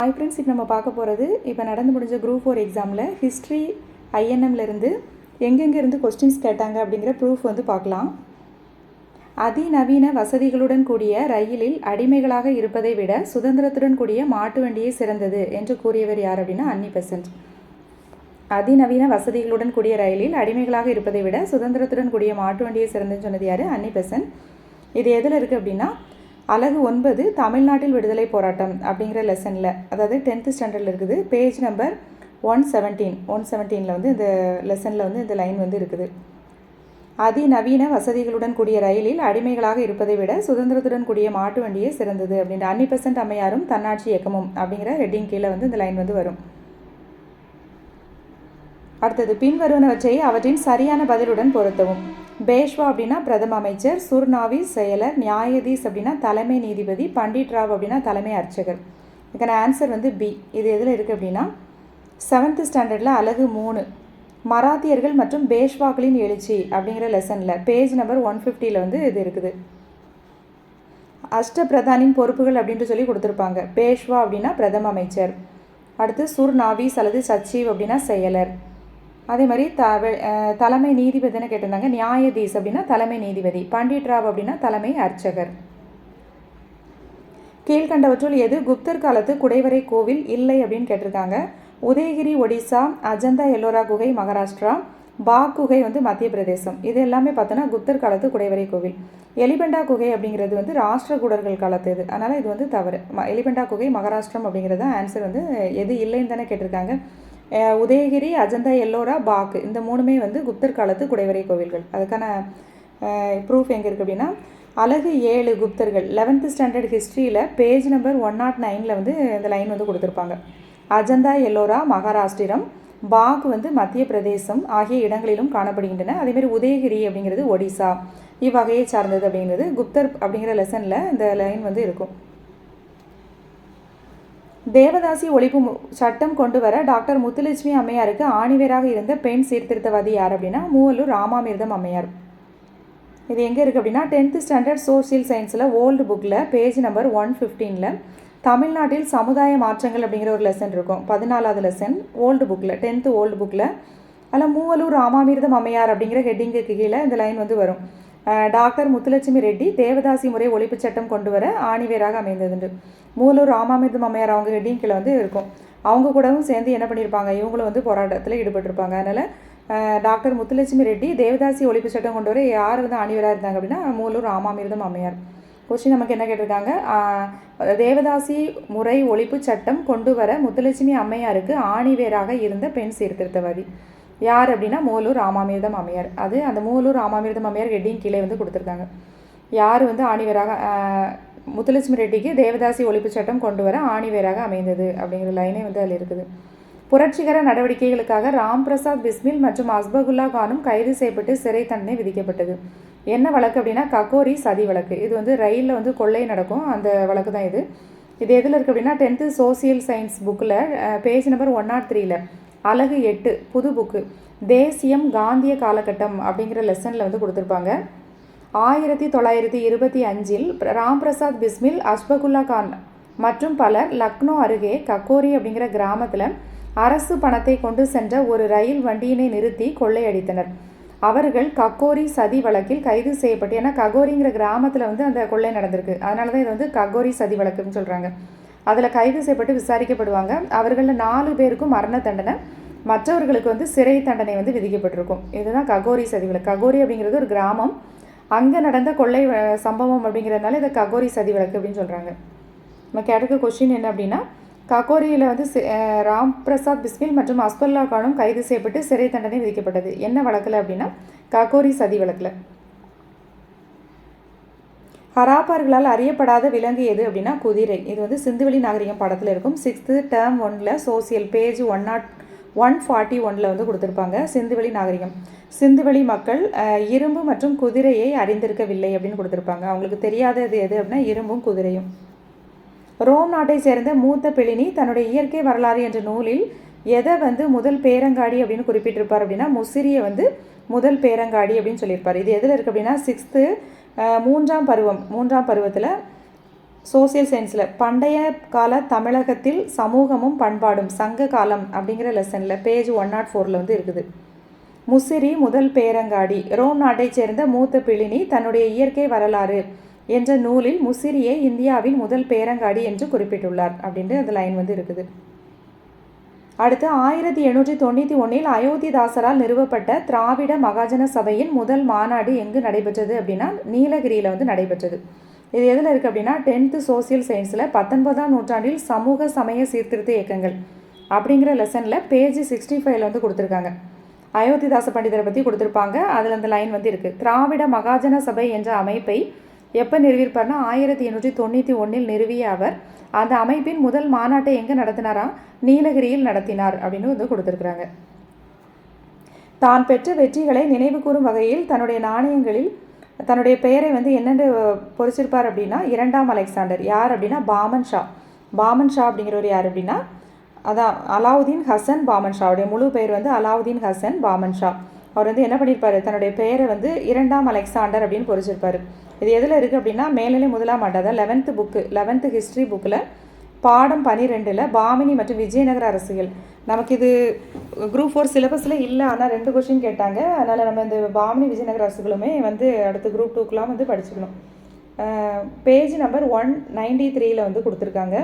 Hi friends, இப்போ நம்ம பார்க்க போகிறது இப்போ நடந்து முடிஞ்ச குரூப் 4 எக்ஸாமில் ஹிஸ்ட்ரி ஐஎன்எம்லேருந்து எங்கெங்கேருந்து கொஸ்டின்ஸ் கேட்டாங்க அப்படிங்கிற ப்ரூஃப் வந்து பார்க்கலாம். அதிநவீன வசதிகளுடன் கூடிய ரயிலில் அடிமைகளாக இருப்பதை விட சுதந்திரத்துடன் கூடிய மாட்டு வண்டியே சிறந்தது என்று கூறியவர் யார் அப்படின்னா அன்னி பெசன்ட். அதிநவீன வசதிகளுடன் கூடிய ரயிலில் அடிமைகளாக இருப்பதை விட சுதந்திரத்துடன் கூடிய மாட்டு வண்டியே சிறந்ததுன்னு சொன்னது யார்? அன்னி பெசன்ட். இது எதில் இருக்குது அப்படின்னா அலகு 9 தமிழ்நாட்டில் விடுதலை போராட்டம் அப்படிங்கிற லெசனில், அதாவது 10th ஸ்டாண்டர்டில் இருக்குது. பேஜ் நம்பர் 117 வந்து இந்த லெசனில் வந்து இந்த லைன் வந்து இருக்குது. அதிநவீன வசதிகளுடன் கூடிய ரயிலில் அடிமைகளாக இருப்பதை விட சுதந்திரத்துடன் கூடிய மாட்டு வண்டியே சிறந்தது அப்படின்ற அன்னி பெசன்ட் அம்மையாரும் தன்னாட்சி இயக்கமும் அப்படிங்கிற ஹெட்டிங் கீழே வந்து இந்த லைன் வந்து வரும். அடுத்தது, பின்வருவனவற்றை அவற்றின் சரியான பதிலுடன் பொருத்தவும். பேஷ்வா அப்படின்னா பிரதம அமைச்சர், சுர்நாவிஸ் செயலர், நியாயதீஸ் அப்படின்னா தலைமை நீதிபதி, பண்டிட் ராவ் அப்படின்னா தலைமை அர்ச்சகர். இதுக்கான ஆன்சர் வந்து பி. இது எதில் இருக்குது அப்படின்னா 7th ஸ்டாண்டர்டில் அலகு 3 மராத்தியர்கள் மற்றும் பேஷ்வாக்களின் எழுச்சி அப்படிங்கிற லெசனில் பேஜ் நம்பர் 150 வந்து இது இருக்குது. அஷ்டபிரதானின் பொறுப்புகள் அப்படின்ட்டு சொல்லி கொடுத்துருப்பாங்க. பேஷ்வா அப்படின்னா பிரதம அமைச்சர், அடுத்து சுர்நாவிஸ் அல்லது சச்சீவ் அப்படின்னா செயலர், அதே மாதிரி தலைமை நீதிபதினு கேட்டிருந்தாங்க. நியாயதீஸ் அப்படின்னா தலைமை நீதிபதி, பண்டிட் ராவ் அப்படின்னா தலைமை அர்ச்சகர். கீழ்கண்டவற்றுள் எது குப்தர் காலத்து குடைவரை கோவில் இல்லை அப்படின்னு கேட்டிருக்காங்க. உதயகிரி ஒடிசா, அஜந்தா எல்லோரா குகை மகாராஷ்டிரா, பாக் குகை வந்து மத்திய பிரதேசம். இது எல்லாமே பார்த்தோன்னா குப்தர் காலத்து குடைவரை கோவில். எலிபெண்டா குகை அப்படிங்கிறது வந்து ராஷ்டிரகூடர்கள் காலத்து இது, அதனால் இது வந்து தவறு. எலிபெண்டா குகை மகாராஷ்டிரம் அப்படிங்கிறது ஆன்சர் வந்து எது இல்லைன்னு தானே கேட்டிருக்காங்க. உதயகிரி, அஜந்தா எல்லோரா, பாக் இந்த மூணுமே வந்து குப்தர் காலத்து குடைவரை கோவில்கள். அதுக்கான ப்ரூஃப் எங்கே இருக்குது அப்படின்னா அலகு 7 குப்தர்கள் 11th ஸ்டாண்டர்ட் ஹிஸ்ட்ரியில் பேஜ் நம்பர் 109 வந்து இந்த லைன் வந்து கொடுத்துருப்பாங்க. அஜந்தா எல்லோரா மகாராஷ்டிரம், பாக் வந்து மத்திய பிரதேசம் ஆகிய இடங்களிலும் காணப்படுகின்றன. அதேமாதிரி உதயகிரி அப்படிங்கிறது ஒடிசா இவ்வகையை சார்ந்தது அப்படிங்கிறது குப்தர் அப்படிங்கிற லெசனில் இந்த லைன் வந்து இருக்கும். தேவதாசி ஒழிப்பு சட்டம் கொண்டு வர டாக்டர் முத்துலட்சுமி அம்மையாருக்கு ஆணிவேராக இருந்த பெண் சீர்திருத்தவாதி யார் அப்படின்னா மூவலூர் ராமாமிர்தம் அம்மையார். இது எங்கே இருக்குது அப்படின்னா 10th ஸ்டாண்டர்ட் சோசியல் சயின்ஸில் ஓல்டு புக்கில் பேஜ் நம்பர் 115 தமிழ்நாட்டில் சமுதாய மாற்றங்கள் அப்படிங்கிற ஒரு லெசன் இருக்கும். 14வது லெசன் ஓல்டு புக்கில் 10th ஓல்டு புக்கில். அதில் மூவலூர் ராமாமிர்தம் அம்மையார் அப்படிங்கிற ஹெட்டிங்குக்கு கீழே இந்த லைன் வந்து வரும். டாக்டர் முத்துலட்சுமி ரெட்டி தேவதாசி முறை ஒழிப்பு சட்டம் கொண்டு வர ஆணிவேராக அமைந்ததுண்டு. மூவலூர் ராமாமிர்தம் அம்மையார் அவங்க ஹெட்டிங் கீழே வந்து இருக்கும். அவங்க கூடவும் சேர்ந்து என்ன பண்ணியிருப்பாங்க, இவங்களும் வந்து போராட்டத்தில் ஈடுபட்டிருப்பாங்க. அதனால் டாக்டர் முத்துலட்சுமி ரெட்டி தேவதாசி ஒழிப்பு சட்டம் கொண்டு வர யார் வந்து ஆணிவேராக இருந்தாங்க அப்படின்னா மூவலூர் ராமாமிர்தம் அம்மையார். கொஸ்டின் நமக்கு என்ன கேட்டிருக்காங்க, தேவதாசி முறை ஒழிப்பு சட்டம் கொண்டு வர முத்துலட்சுமி அம்மையாருக்கு ஆணிவேராக இருந்த பெண் சீர்திருத்தவாதி யார் அப்படின்னா மூவலூர் ராமாமிர்தம் அம்மையார். அது அந்த மூவலூர் ராமாமிர்தம் அம்மையார் ஹெட்டிங் கீழே வந்து கொடுத்துருக்காங்க. யார் வந்து ஆணிவேராக முத்துலட்சுமி ரெட்டிக்கு தேவதாசி ஒழிப்பு சட்டம் கொண்டு வர ஆணிவேராக அமைந்தது அப்படிங்கிற லைனே வந்து அதில் இருக்குது. புரட்சிகர நடவடிக்கைகளுக்காக ராம் பிரசாத் பிஸ்மில் மற்றும் அஸ்பகுல்லா கானும் கைது செய்யப்பட்டு சிறை தண்டனை விதிக்கப்பட்டது. என்ன வழக்கு அப்படின்னா ககோரி சதி வழக்கு. இது வந்து ரயிலில் வந்து கொள்ளை நடக்கும், அந்த வழக்கு தான் இது. இது எதில் இருக்குது அப்படின்னா 10th சோசியல் சயின்ஸ் புக்கில் பேஜ் நம்பர் 103 அலகு 8 புது புக்கு தேசியம் காந்திய காலகட்டம் அப்படிங்கிற லெசனில் வந்து கொடுத்துருப்பாங்க. 1925 ராம் பிரசாத் பிஸ்மில், அஸ்பகுல்லா கான் மற்றும் பலர் லக்னோ அருகே கக்கோரி அப்படிங்கிற கிராமத்தில் அரசு பணத்தை கொண்டு சென்ற ஒரு ரயில் வண்டியினை நிறுத்தி கொள்ளையடித்தனர். அவர்கள் கக்கோரி சதி வழக்கில் கைது செய்யப்பட்டு, ஏன்னா ககோரிங்கிற கிராமத்தில் வந்து அந்த கொள்ளை நடந்திருக்கு, அதனால தான் இது வந்து ககோரி சதி வழக்குன்னு சொல்கிறாங்க. அதில் கைது செய்யப்பட்டு விசாரிக்கப்படுவாங்க. அவர்களில் 4 பேருக்கும் மரண தண்டனை, மற்றவர்களுக்கு வந்து சிறை தண்டனை வந்து விதிக்கப்பட்டிருக்கும். இதுதான் ககோரி சதி வழக்கு. ககோரி அப்படிங்கிறது ஒரு கிராமம், அங்கே நடந்த கொள்ளை சம்பவம் அப்படிங்கிறதுனால இதை ககோரி சதி வழக்கு அப்படின்னு சொல்கிறாங்க. நம்ம கேட்க கொஸ்டின் என்ன அப்படின்னா ககோரியில் வந்து ராம் பிரசாத் பிஸ்மில் மற்றும் அஸ்பகுல்லா கானும் கைது செய்யப்பட்டு சிறை தண்டனை விதிக்கப்பட்டது. என்ன வழக்கில் அப்படின்னா ககோரி சதி வழக்கில். ஹராப்பர்களால் அறியப்படாத விலங்கு எது அப்படின்னா குதிரை. இது வந்து சிந்துவெளி நாகரிகம் படத்தில் இருக்கும். 6th டேர்ம் 1 சோசியல் பேஜ் 141 வந்து கொடுத்துருப்பாங்க. சிந்துவெளி நாகரிகம். சிந்துவெளி மக்கள் இரும்பு மற்றும் குதிரையை அறிந்திருக்கவில்லை அப்படின்னு கொடுத்துருப்பாங்க. அவங்களுக்கு தெரியாதது எது அப்படின்னா இரும்பும் குதிரையும். ரோம் நாட்டை சேர்ந்த மூத்த பிளினி தன்னுடைய இயற்கை வரலாறு என்ற நூலில் எதை வந்து முதல் பேரங்காடி அப்படின்னு குறிப்பிட்டிருப்பார் அப்படின்னா முசிறியை வந்து முதல் பேரங்காடி அப்படின்னு சொல்லியிருப்பார். இது எதில் இருக்குது அப்படின்னா 6th மூன்றாம் பருவத்தில் சோசியல் சயின்ஸில் பண்டைய கால தமிழகத்தில் சமூகமும் பண்பாடும் சங்க காலம் அப்படிங்கிற லெசனில் பேஜ் 104 வந்து இருக்குது. முசிறி முதல் பேரங்காடி. ரோம் நாட்டைச் சேர்ந்த மூத்த பிளினி தன்னுடைய இயற்கை வரலாறு என்ற நூலில் முசிறியை இந்தியாவின் முதல் பேரங்காடி என்று குறிப்பிட்டுள்ளார் அப்படின்ட்டு அந்த லைன் வந்து இருக்குது. அடுத்து 1891 அயோத்திதாசரால் நிறுவப்பட்ட திராவிட மகாஜன சபையின் முதல் மாநாடு எங்கு நடைபெற்றது அப்படின்னா நீலகிரியில் வந்து நடைபெற்றது. இது எதில் இருக்குது அப்படின்னா 10th சோசியல் சயின்ஸில் 19ஆம் நூற்றாண்டில் சமூக சமய சீர்திருத்த இயக்கங்கள் அப்படிங்கிற லெசனில் பேஜ் 65 வந்து கொடுத்துருக்காங்க. அயோத்திதாச பண்டிதரை பற்றி கொடுத்துருப்பாங்க. அதில் அந்த லைன் வந்து இருக்குது. திராவிட மகாஜன சபை என்ற அமைப்பை எப்போ நிறுவியிருப்பார்னா 1891 நிறுவிய அவர் அந்த அமைப்பின் முதல் மாநாட்டை எங்கே நடத்தினாரா? நீலகிரியில் நடத்தினார் அப்படின்னு வந்து கொடுத்துருக்குறாங்க. தான் பெற்ற வெற்றிகளை நினைவு கூறும் வகையில் தன்னுடைய நாணயங்களில் தன்னுடைய பெயரை வந்து என்னென்று பொறிச்சிருப்பார் அப்படின்னா 2ஆம் அலெக்சாண்டர். யார் அப்படின்னா பாமன் ஷா. பாமன் ஷா அப்படிங்கிறவர் யார் அப்படின்னா அதான் அலாவுதீன் ஹசன் பாமன் ஷா. அவருடைய முழு பெயர் வந்து அலாவுதீன் ஹசன் பாமன் ஷா. அவர் வந்து என்ன பண்ணியிருப்பார்? தன்னுடைய பெயரை வந்து 2ஆம் அலெக்சாண்டர் அப்படின்னு பொறிச்சிருப்பார். இது எதில் இருக்குது அப்படின்னா மேல்நிலை முதலாம் ஆண்டு, அதாவது 11th ஹிஸ்ட்ரி புக்கில் பாடம் 12ல் பாமினி மற்றும் விஜயநகர அரசுகள். நமக்கு இது குரூப் 4 சிலபஸில் இல்லை, ஆனால் 2 கொஷின் கேட்டாங்க. அதனால் நம்ம இந்த பாமினி விஜயநகர அரசுகளுமே வந்து அடுத்த குரூப் 2க்குலாம் வந்து படிச்சுக்கணும். பேஜ் நம்பர் 193 வந்து கொடுத்துருக்காங்க.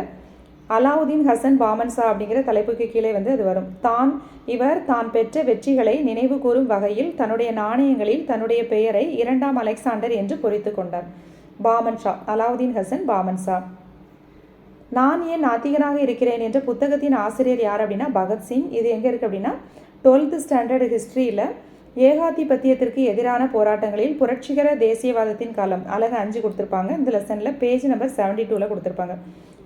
அலாவுதீன் ஹசன் பாமன் ஷா அப்படிங்கிற தலைப்புக்கு கீழே வந்து அது வரும். இவர் தான் பெற்ற வெற்றிகளை நினைவு கூறும் வகையில் தன்னுடைய நாணயங்களில் தன்னுடைய பெயரை 2ஆம் அலெக்சாண்டர் என்று பொறித்து கொண்டார். பாமன் ஷா, அலாவுதீன் ஹசன் பாமன் ஷா. நான் ஏன் நாத்திகனாக இருக்கிறேன் என்ற புத்தகத்தின் ஆசிரியர் யார் அப்படின்னா பகத்சிங். இது எங்கே இருக்குது அப்படின்னா 12th ஸ்டாண்டர்ட் ஹிஸ்ட்ரியில் ஏகாதிபத்தியத்திற்கு எதிரான போராட்டங்களில் புரட்சிகர தேசியவாதத்தின் காலம் அழகு 5 கொடுத்துருப்பாங்க. இந்த லெசனில் பேஜ் நம்பர் 72 கொடுத்துருப்பாங்க.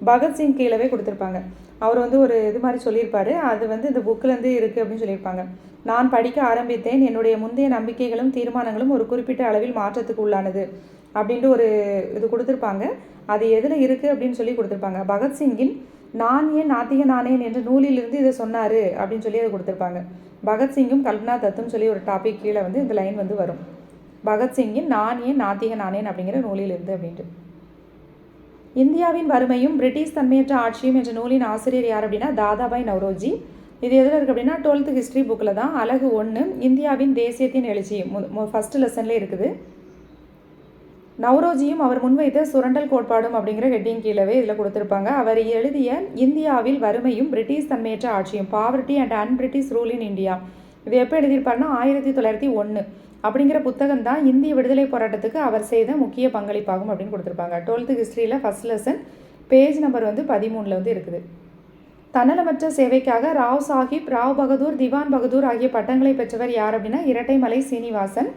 பகத்சிங் கீழவே கொடுத்துருப்பாங்க. அவர் வந்து ஒரு இது மாதிரி சொல்லியிருப்பார். அது வந்து இந்த புக்கிலேருந்து இருக்குது அப்படின்னு சொல்லியிருப்பாங்க. நான் படிக்க ஆரம்பித்தேன். என்னுடைய முந்தைய நம்பிக்கைகளும் தீர்மானங்களும் ஒரு குறிப்பிட்ட அளவில் மாற்றத்துக்கு உள்ளானது அப்படின்ட்டு ஒரு இது கொடுத்துருப்பாங்க. அது எதில் இருக்குது அப்படின்னு சொல்லி கொடுத்துருப்பாங்க. பகத்சிங்கின் நான் ஏன் நாத்திகனானேன் என்ற நூலிலிருந்து இதை சொன்னார் அப்படின்னு சொல்லி அதை கொடுத்துருப்பாங்க. பகத்சிங்கும் கல்பனா தத்தும் சொல்லி ஒரு டாபிக் கீழே வந்து இந்த லைன் வந்து வரும். பகத்சிங்கின் நான் ஏன் நாத்திகனானேன் அப்படிங்கிற நூலிலிருந்து அப்படின்ட்டு. இந்தியாவின் வறுமையும் பிரிட்டிஷ் தன்மையற்ற ஆட்சியும் என்ற நூலின் ஆசிரியர் யார் அப்படின்னா தாதாபாய் நவ்ரோஜி. இது எதில் இருக்குது அப்படின்னா 12th ஹிஸ்ட்ரி புக்கில் தான். அழகு 1 இந்தியாவின் தேசியத்தின் எழுச்சி ஃபஸ்ட் லெசன்லேயே இருக்குது. நவ்ரோஜியும் அவர் முன்வைத்த சுரண்டல் கோட்பாடும் அப்படிங்கிற ஹெட்டிங் கீழவே இதில் கொடுத்துருப்பாங்க. அவர் எழுதிய இந்தியாவில் வறுமையும் பிரிட்டிஷ் தன்மையற்ற ஆட்சியும் poverty and unBritish rule in India இது எப்போ எழுதியிருப்பாருன்னா 1901 அப்படிங்கிற புத்தகம் தான் இந்திய விடுதலை போராட்டத்துக்கு அவர் செய்த முக்கிய பங்களிப்பாகும் அப்படின்னு கொடுத்துருப்பாங்க. 12th ஹிஸ்ட்ரியில் ஃபஸ்ட் லெசன் பேஜ் நம்பர் வந்து 13 வந்து இருக்குது. தன்னலமற்ற சேவைக்காக ராவ் சாஹிப், ராவ் பகதூர், திவான் பகதூர் ஆகிய பட்டங்களை பெற்றவர் யார் அப்படின்னா இரட்டைமலை சீனிவாசன்.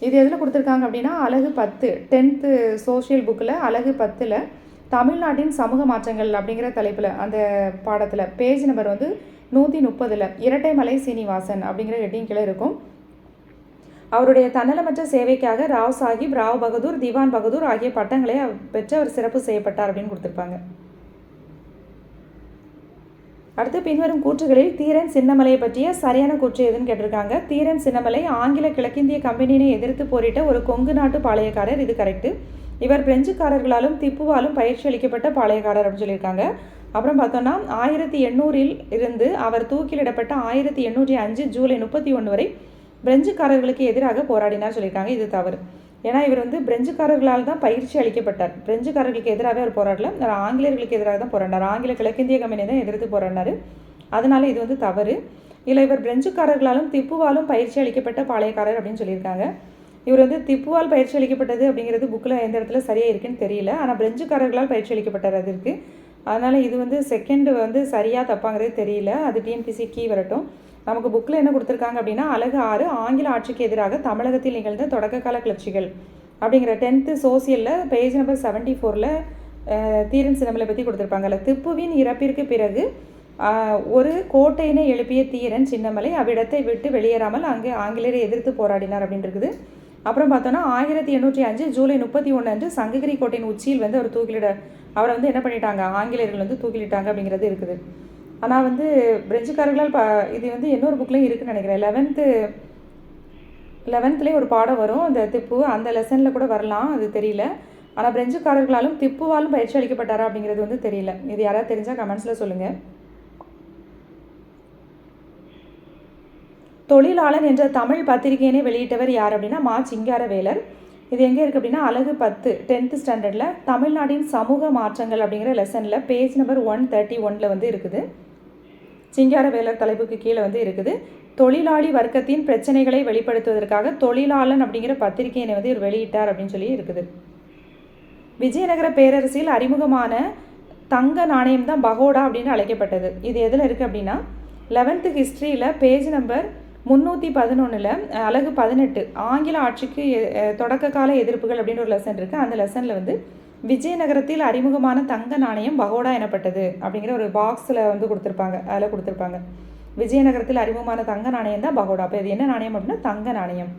இது எதில் கொடுத்துருக்காங்க அப்படின்னா அழகு 10 10th சோஷியல் புக்கில் அழகு 10ல் தமிழ்நாட்டின் சமூக மாற்றங்கள் அப்படிங்கிற தலைப்பில் அந்த பாடத்தில் பேஜ் நம்பர் வந்து 130ல் இரட்டைமலை சீனிவாசன் அப்படிங்கிற ஹெட்டிங் கீழே இருக்கும். அவருடைய தன்னலமற்ற சேவைக்காக ராவ் சாஹிப், ராவ் பகதூர், திவான் பகதூர் ஆகிய பட்டங்களை பெற்று அவர் சிறப்பு செய்யப்பட்டார் அப்படின்னு கொடுத்துருப்பாங்க. அடுத்து பின்வரும் கூற்றுகளில் தீரன் சின்னமலையை பற்றிய சரியான கூற்று எதுன்னு கேட்டிருக்காங்க. தீரன் சின்னமலை ஆங்கில கிழக்கிந்திய கம்பெனியினை எதிர்த்து போரிட்ட ஒரு கொங்கு நாட்டு பாளையக்காரர். இது கரெக்டு. இவர் பிரெஞ்சுக்காரர்களாலும் திப்புவாலும் பயிற்சி அளிக்கப்பட்ட பாளையக்காரர் அப்படின்னு சொல்லியிருக்காங்க. அப்புறம் பார்த்தோன்னா 1800 இருந்து அவர் தூக்கிலிடப்பட்ட 1805 ஜூலை 31 வரை பிரெஞ்சுக்காரர்களுக்கு எதிராக போராடினார் சொல்லியிருக்காங்க. இது தவறு. ஏன்னா இவர் வந்து பிரெஞ்சுக்காரர்களால் தான் பயிற்சி அளிக்கப்பட்டார். பிரெஞ்சுக்காரர்களுக்கு எதிராகவே அவர் போராடல, அவர் ஆங்கிலேயர்களுக்கு எதிராக தான் போராடினார். ஆங்கில கிழக்கிந்திய கம்பெனி தான் எதிர்த்து போராடினார். அதனால இது வந்து தவறு. இல்லை இவர் பிரெஞ்சுக்காரர்களாலும் திப்புவாலும் பயிற்சி அளிக்கப்பட்ட பாளையக்காரர் அப்படின்னு சொல்லியிருக்காங்க. இவர் வந்து திப்புவால் பயிற்சி அளிக்கப்பட்டது அப்படிங்கிறது புக்கில் எந்த இடத்துல சரியாக இருக்குன்னு தெரியல. ஆனால் பிரெஞ்சுக்காரர்களால் பயிற்சி அளிக்கப்பட்டார் அது இருக்குது. அதனால் இது வந்து செகண்ட் வந்து சரியாக தப்பாங்கிறது தெரியல. அது டிஎன்பிசி கீ வரட்டும். நமக்கு புக்கில் என்ன கொடுத்துருக்காங்க அப்படின்னா அழகு 6 ஆங்கில ஆட்சிக்கு எதிராக தமிழகத்தில் நிகழ்ந்த தொடக்ககால கிளர்ச்சிகள் அப்படிங்கிற 10th சோசியலில் page number 74ல் Dheeran Chinnamalai பற்றி கொடுத்துருப்பாங்கல்ல. திப்புவின் இறப்பிற்கு பிறகு ஒரு கோட்டையினை எழுப்பிய தீரன் சின்னமலை அவ்விடத்தை விட்டு வெளியேறாமல் அங்கே ஆங்கிலேயரை எதிர்த்து போராடினார் அப்படின்னு இருக்குது. அப்புறம் பார்த்தோன்னா 1805 ஜூலை 31 அன்று சங்ககிரி கோட்டையின் உச்சியில் வந்து அவரை வந்து என்ன பண்ணிட்டாங்க, ஆங்கிலேயர்கள் வந்து தூக்கிலிட்டாங்க அப்படிங்கிறது இருக்குது. ஆனால் வந்து பிரெஞ்சுக்காரர்களால் இது வந்து இன்னொரு புக்லேயும் இருக்குதுன்னு நினைக்கிறேன். 11th ஒரு பாடம் வரும் அந்த திப்பு, அந்த லெசனில் கூட வரலாம், அது தெரியல. ஆனால் பிரெஞ்சுக்காரர்களாலும் திப்புவாலும் பயிற்சி அளிக்கப்பட்டாரா அப்படிங்கிறது வந்து தெரியல. இது யாராவது தெரிஞ்சால் கமெண்ட்ஸில் சொல்லுங்கள். தொழிலாளன் என்ற தமிழ் பத்திரிகையினை வெளியிட்டவர் யார் அப்படின்னா மா சிங்காரவேலர். இது எங்கே இருக்குது அப்படின்னா அலகு 10 10th ஸ்டாண்டர்டில் தமிழ்நாட்டின் சமூக மாற்றங்கள் அப்படிங்கிற லெசனில் பேஜ் நம்பர் 131 வந்து இருக்குது. சிங்காரவேலர் தலைப்புக்கு கீழே வந்து இருக்குது. தொழிலாளி வர்க்கத்தின் பிரச்சனைகளை வெளிப்படுத்துவதற்காக தொழிலாளன் அப்படிங்கிற பத்திரிகையினை வந்து இவர் வெளியிட்டார் அப்படின்னு சொல்லி இருக்குது. விஜயநகர பேரரசில் அறிமுகமான தங்க நாணயம் தான் பகோடா அப்படின்னு அழைக்கப்பட்டது. இது எதில் இருக்குது அப்படின்னா 11th ஹிஸ்ட்ரியில் பேஜ் நம்பர் 311 அலகு 18 ஆங்கில ஆட்சிக்கு தொடக்க கால எதிர்ப்புகள் அப்படின்னு ஒரு லெசன் இருக்குது. அந்த லெசனில் வந்து விஜயநகரத்தில் அறிமுகமான தங்க நாணயம் பகோடா எனப்பட்டது அப்படிங்கிற ஒரு பாக்ஸில் வந்து கொடுத்துருப்பாங்க. அதில் கொடுத்துருப்பாங்க விஜயநகரத்தில் அறிமுகமான தங்க நாணயம் தான் பகோடா. அப்போ இது என்ன நாணயம் அப்படின்னா தங்க நாணயம்.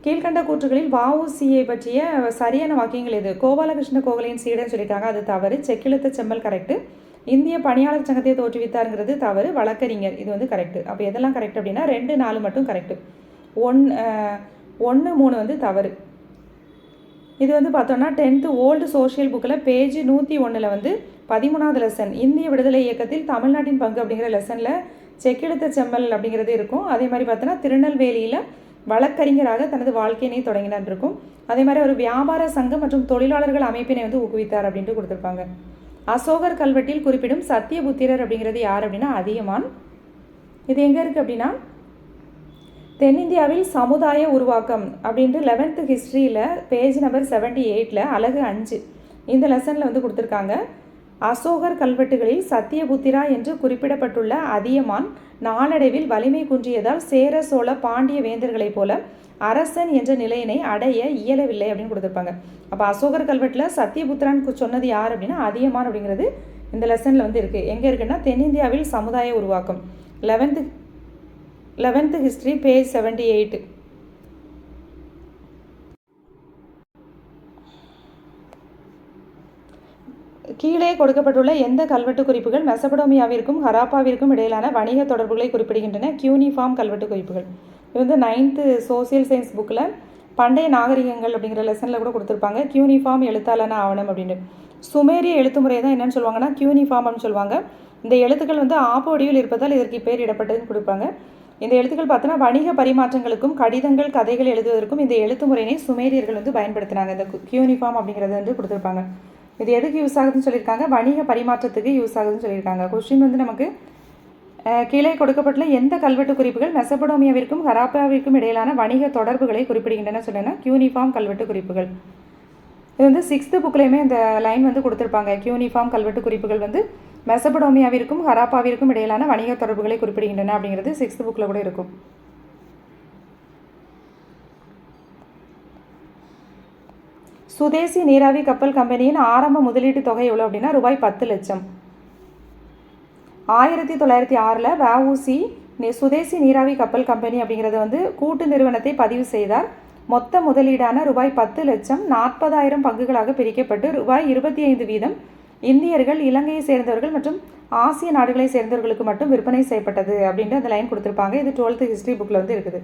கீழ்கண்ட கூற்றுகளில் வஉசியை பற்றிய சரியான வாக்கியங்கள் எது? கோபாலகிருஷ்ண கோகலையின் சீடன் சொல்லியிருக்காங்க, அது தவறு. செக்கிழுத்த செம்மல் கரெக்டு. இந்திய பணியாளர் சங்கத்தை தோற்றுவித்தாருங்கிறது தவறு. வழக்கறிஞர் இது வந்து கரெக்டு. அப்போ எதெல்லாம் கரெக்ட் அப்படின்னா 2, 4 மட்டும் கரெக்டு. 1, 3 வந்து தவறு. இது வந்து பார்த்தோன்னா 10th ஓல்டு சோஷியல் புக்கில் பேஜ் 101 வந்து 13வது லெசன் இந்திய விடுதலை இயக்கத்தில் தமிழ்நாட்டின் பங்கு அப்படிங்கிற லெசனில் செக்கிழுத்த செம்மல் அப்படிங்கிறது இருக்கும். அதே மாதிரி பார்த்தோன்னா திருநெல்வேலியில் வழக்கறிஞராக தனது வாழ்க்கையினை தொடங்கினான் இருக்கும். அதே மாதிரி ஒரு வியாபார சங்கம் மற்றும் தொழிலாளர்கள் அமைப்பினை வந்து ஊக்குவித்தார் அப்படின்ட்டு கொடுத்துருப்பாங்க. அசோகர் கல்வெட்டில் குறிப்பிடும் சத்தியபுத்திரர் அப்படிங்கிறது யார் அப்படின்னா அதியமான். இது எங்கே இருக்குது அப்படின்னா தென்னிந்தியாவில் சமுதாய உருவாக்கம் அப்படின்ட்டு 11th ஹிஸ்ட்ரியில் பேஜ் நம்பர் 78 அலகு 5 இந்த லெசனில் வந்து கொடுத்துருக்காங்க. அசோகர் கல்வெட்டுகளில் சத்தியபுத்திரா என்று குறிப்பிடப்பட்டுள்ள அதியமான் நாளடைவில் வலிமை குன்றியதால் சேர சோழ பாண்டிய வேந்தர்களைப் போல அரசன் என்ற நிலையினை அடைய இயலவில்லை அப்படின்னு கொடுத்துருப்பாங்க. அப்போ அசோகர் கல்வெட்டில் சத்தியபுத்திரான் சொன்னது யார் அப்படின்னா அதியமான் அப்படிங்கிறது இந்த லெசனில் வந்து இருக்குது. எங்கே இருக்குன்னா தென்னிந்தியாவில் சமுதாய உருவாக்கம் 11th ஹிஸ்ட்ரி பேஜ் 78. கீழே கொடுக்கப்பட்டுள்ள எந்த கல்வெட்டு குறிப்புகள் மெசபடோமியாவிற்கும் ஹராப்பாவிற்கும் இடையிலான வணிக தொடர்புகளை குறிப்பிடுகின்றன? கியூனிஃபார்ம் கல்வெட்டு குறிப்புகள். இது வந்து 9th சோசியல் சயின்ஸ் புக்கில் பண்டைய நாகரிகங்கள் அப்படிங்கிற லெசனில் கூட கொடுத்துருப்பாங்க. கியூனிஃபார்ம் எழுத்தாளன ஆவணம் அப்படின்னு. சுமேரிய எழுத்து முறையை தான் என்னென்னு சொல்லுவாங்கன்னா கியூனிஃபார்ம் அப்படின்னு சொல்லுவாங்க. இந்த எழுத்துக்கள் வந்து ஆப்பு வடிவில் இருப்பதால் இதற்கு பேர் இடப்பட்டதுன்னு கொடுப்பாங்க. இந்த எழுத்துக்கள் பார்த்தோன்னா வணிக பரிமாற்றங்களுக்கும் கடிதங்கள் கதைகள் எழுதுவதற்கும் இந்த எழுத்து முறையினை சுமேரியர்கள் வந்து பயன்படுத்தினாங்க. இந்த கியூனிஃபார்ம் அப்படிங்கிறது வந்து கொடுத்துருப்பாங்க. இது எதுக்கு யூஸ் ஆகுதுன்னு சொல்லியிருக்காங்க? வணிக பரிமாற்றத்துக்கு யூஸ் ஆகுதுன்னு சொல்லியிருக்காங்க. கொஸ்டின் வந்து நமக்கு கீழே கொடுக்கப்பட்டுள்ள எந்த கல்வெட்டு குறிப்புகள் மெசபடோமியாவிற்கும் ஹராப்பாவிற்கும் இடையிலான வணிக தொடர்புகளை குறிப்பிடுகின்றன சொன்னேன்னா கியூனிஃபார்ம் கல்வெட்டு குறிப்புகள். இது வந்து 6th புக்லேயுமே இந்த லைன் வந்து கொடுத்துருப்பாங்க. கியூனிஃபார்ம் கல்வெட்டு குறிப்புகள் வந்து மெசபடோமியாவிற்கும் ஹராப்பாவிற்கும் இடையிலான வணிக தொடர்புகளை குறிப்பிடுகின்றன அப்படிங்கிறது 6th புக்கில் கூட இருக்கும். சுதேசி நீராவி கப்பல் கம்பெனியின் ஆரம்ப முதலீட்டு தொகை எவ்வளோ அப்படின்னா ரூபாய் 10 லட்சம். 1906 வஉசி சுதேசி நீராவி கப்பல் கம்பெனி அப்படிங்கிறத வந்து கூட்டு நிறுவனத்தை பதிவு செய்தார். மொத்த முதலீடான ரூபாய் 10 லட்சம் 40,000 பங்குகளாக பிரிக்கப்பட்டு ரூபாய் 25 வீதம் இந்தியர்கள், இலங்கையை சேர்ந்தவர்கள் மற்றும் ஆசிய நாடுகளை சேர்ந்தவர்களுக்கு மட்டும் விற்பனை செய்யப்பட்டது அப்படின்ட்டு அந்த லைன் கொடுத்துருப்பாங்க. இது 12th ஹிஸ்ட்ரி புக்கில் வந்து இருக்குது.